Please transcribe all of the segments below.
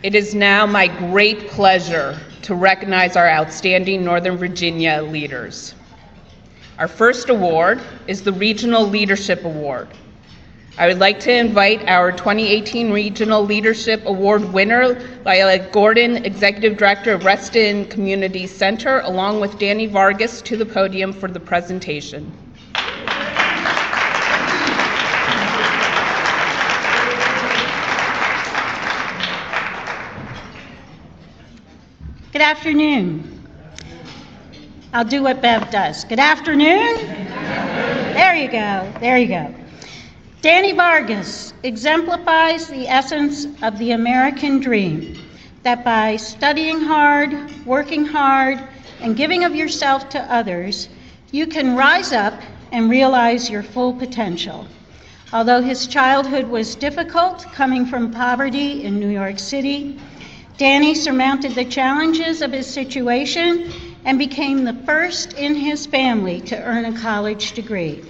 It is now my great pleasure to recognize our outstanding Northern Virginia leaders. Our first award is the Regional Leadership Award. I would like to invite our 2018 Regional Leadership Award winner, Lila Gordon, Executive Director of Reston Community Center, along with Danny Vargas, to the podium for the presentation. Good afternoon. I'll do what Bev does. Good afternoon. There you go. There you go. Danny Vargas exemplifies the essence of the American dream, that by studying hard, working hard, and giving of yourself to others, you can rise up and realize your full potential. Although his childhood was difficult, coming from poverty in New York City, Danny surmounted the challenges of his situation and became the first in his family to earn a college degree.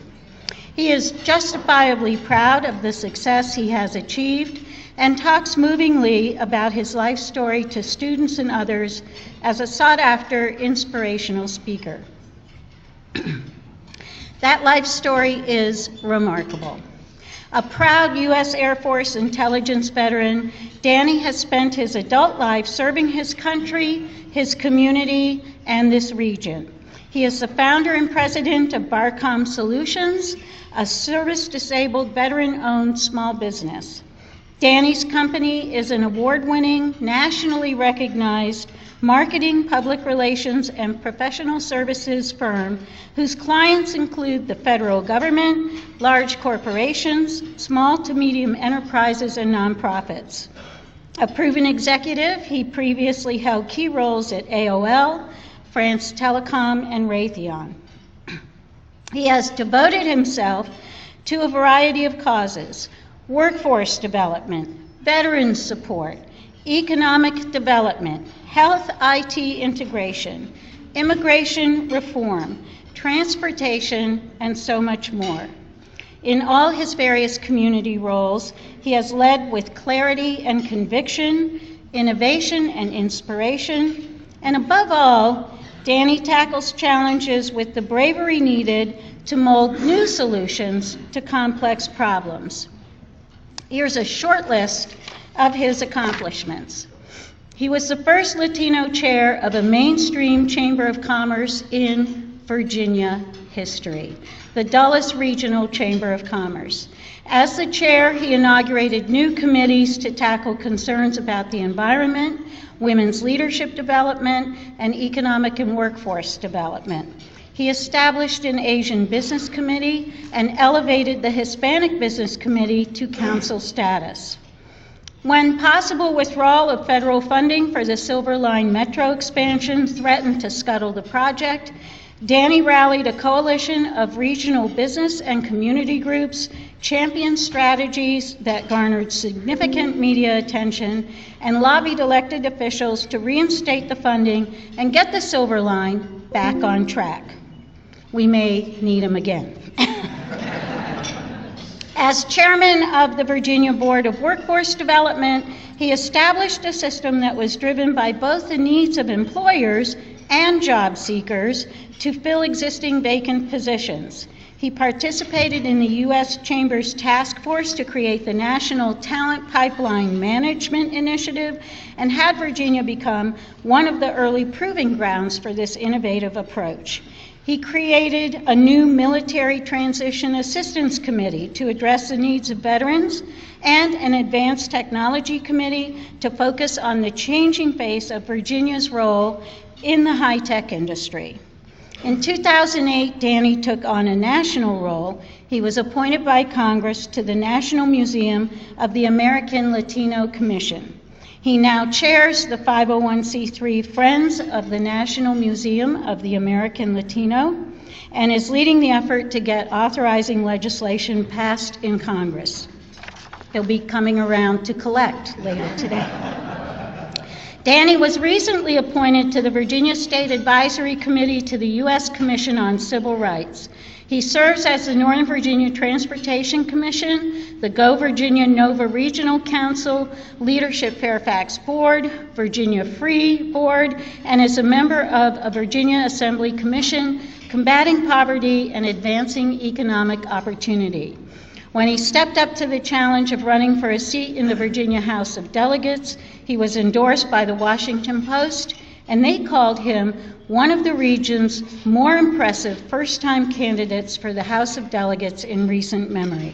He is justifiably proud of the success he has achieved and talks movingly about his life story to students and others as a sought-after inspirational speaker. That life story is remarkable. A proud U.S. Air Force intelligence veteran, Danny has spent his adult life serving his country, his community, and this region. He is the founder and president of Barcom Solutions, a service-disabled, veteran-owned small business. Danny's company is an award-winning, nationally recognized marketing, public relations, and professional services firm whose clients include the federal government, large corporations, small to medium enterprises, and nonprofits. A proven executive, he previously held key roles at AOL, France Telecom, and Raytheon. He has devoted himself to a variety of causes: workforce development, veterans support, economic development, health IT integration, immigration reform, transportation, and so much more. In all his various community roles, he has led with clarity and conviction, innovation and inspiration, and above all, Danny tackles challenges with the bravery needed to mold new solutions to complex problems. Here's a short list of his accomplishments. He was the first Latino chair of a mainstream chamber of commerce in Virginia history, the Dulles Regional Chamber of Commerce. As the chair, he inaugurated new committees to tackle concerns about the environment, women's leadership development, and economic and workforce development. He established an Asian Business Committee and elevated the Hispanic Business Committee to council status. When possible withdrawal of federal funding for the Silver Line Metro expansion threatened to scuttle the project, Danny rallied a coalition of regional business and community groups, championed strategies that garnered significant media attention, and lobbied elected officials to reinstate the funding and get the Silver Line back on track. We may need him again. As chairman of the Virginia Board of Workforce Development, he established a system that was driven by both the needs of employers and job seekers to fill existing vacant positions. He participated in the U.S. Chamber's task force to create the National Talent Pipeline Management Initiative and had Virginia become one of the early proving grounds for this innovative approach. He created a new Military Transition Assistance Committee to address the needs of veterans and an Advanced Technology Committee to focus on the changing face of Virginia's role in the high-tech industry. In 2008, Danny took on a national role. He was appointed by Congress to the National Museum of the American Latino Commission. He now chairs the 501c3 Friends of the National Museum of the American Latino and is leading the effort to get authorizing legislation passed in Congress. He'll be coming around to collect later today. Danny was recently appointed to the Virginia State Advisory Committee to the U.S. Commission on Civil Rights. He serves as the Northern Virginia Transportation Commission, the Go Virginia Nova Regional Council, Leadership Fairfax Board, Virginia Free Board, and is a member of a Virginia Assembly Commission combating poverty and advancing economic opportunity. When he stepped up to the challenge of running for a seat in the Virginia House of Delegates, he was endorsed by the Washington Post, and they called him one of the region's more impressive first-time candidates for the House of Delegates in recent memory.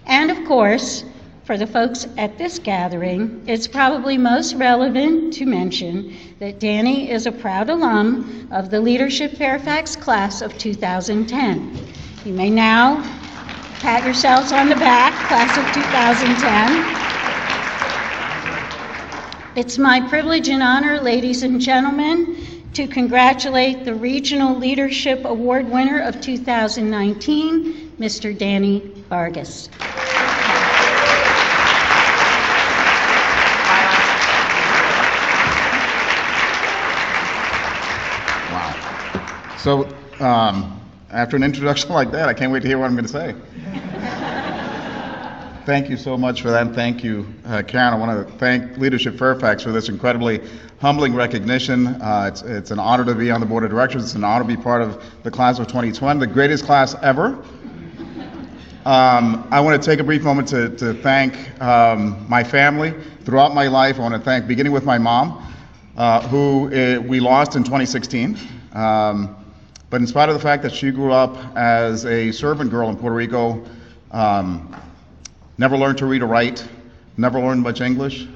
And of course, for the folks at this gathering, it's probably most relevant to mention that Danny is a proud alum of the Leadership Fairfax class of 2010. You may now pat yourselves on the back, class of 2010. It's my privilege and honor, ladies and gentlemen, to congratulate the Regional Leadership Award winner of 2019, Mr. Danny Vargas. Wow. So, after an introduction like that, I can't wait to hear what I'm going to say. Thank you so much for that, and thank you, Karen. I want to thank Leadership Fairfax for this incredibly humbling recognition. It's an honor to be on the board of directors. It's an honor to be part of the class of 2020, the greatest class ever. I want to take a brief moment to thank my family throughout my life. I want to thank, beginning with my mom, who we lost in 2016. But in spite of the fact that she grew up as a servant girl in Puerto Rico, never learned to read or write, never learned much English.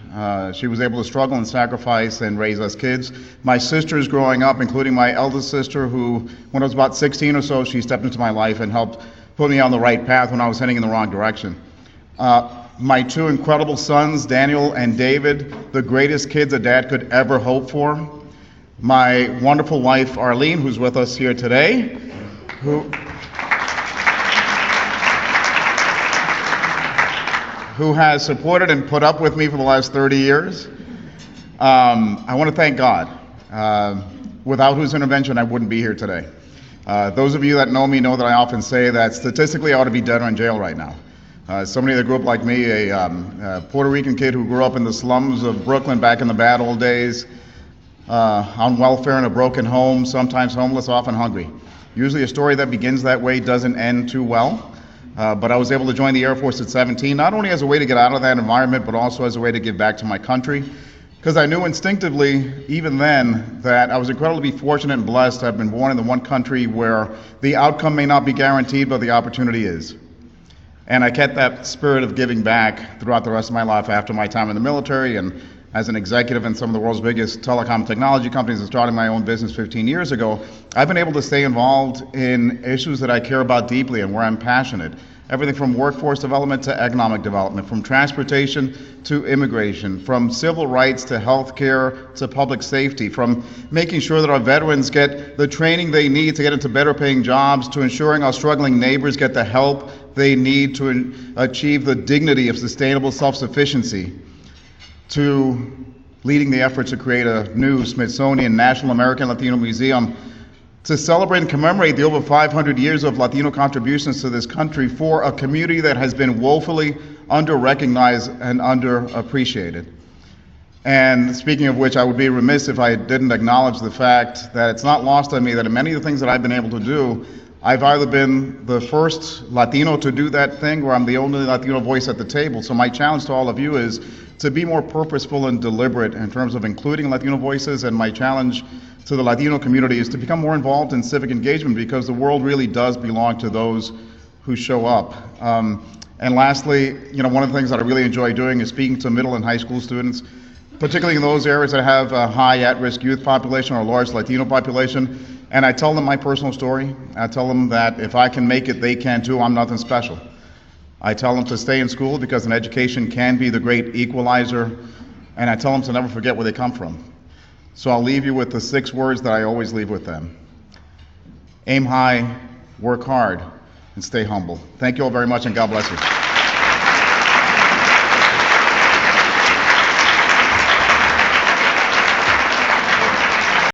She was able to struggle and sacrifice and raise us kids. My sisters growing up, including my eldest sister, who, when I was about 16 or so, she stepped into my life and helped put me on the right path when I was heading in the wrong direction. My two incredible sons, Daniel and David, the greatest kids a dad could ever hope for. My wonderful wife, Arlene, who's with us here today, who has supported and put up with me for the last 30 years. I want to thank God, without whose intervention I wouldn't be here today. Those of you that know me know that I often say that statistically I ought to be dead or in jail right now. Somebody that grew up like me, a Puerto Rican kid who grew up in the slums of Brooklyn back in the bad old days, on welfare in a broken home, sometimes homeless, often hungry. Usually a story that begins that way doesn't end too well. But I was able to join the Air Force at 17, not only as a way to get out of that environment, but also as a way to give back to my country. Because I knew instinctively, even then, that I was incredibly fortunate and blessed to have been born in the one country where the outcome may not be guaranteed, but the opportunity is. And I kept that spirit of giving back throughout the rest of my life after my time in the military and as an executive in some of the world's biggest telecom technology companies and starting my own business 15 years ago. I've been able to stay involved in issues that I care about deeply and where I'm passionate. Everything from workforce development to economic development, from transportation to immigration, from civil rights to healthcare to public safety, from making sure that our veterans get the training they need to get into better paying jobs, to ensuring our struggling neighbors get the help they need to achieve the dignity of sustainable self-sufficiency, to leading the effort to create a new Smithsonian National American Latino Museum to celebrate and commemorate the over 500 years of Latino contributions to this country for a community that has been woefully under-recognized and underappreciated. And speaking of which, I would be remiss if I didn't acknowledge the fact that it's not lost on me that in many of the things that I've been able to do, I've either been the first Latino to do that thing or I'm the only Latino voice at the table. So my challenge to all of you is to be more purposeful and deliberate in terms of including Latino voices, and my challenge to the Latino community is to become more involved in civic engagement, because the world really does belong to those who show up. And lastly, one of the things that I really enjoy doing is speaking to middle and high school students, particularly in those areas that have a high at-risk youth population or a large Latino population. And I tell them my personal story. I tell them that if I can make it, they can too. I'm nothing special. I tell them to stay in school because an education can be the great equalizer. And I tell them to never forget where they come from. So I'll leave you with the 6 words that I always leave with them. Aim high, work hard, and stay humble. Thank you all very much, and God bless you.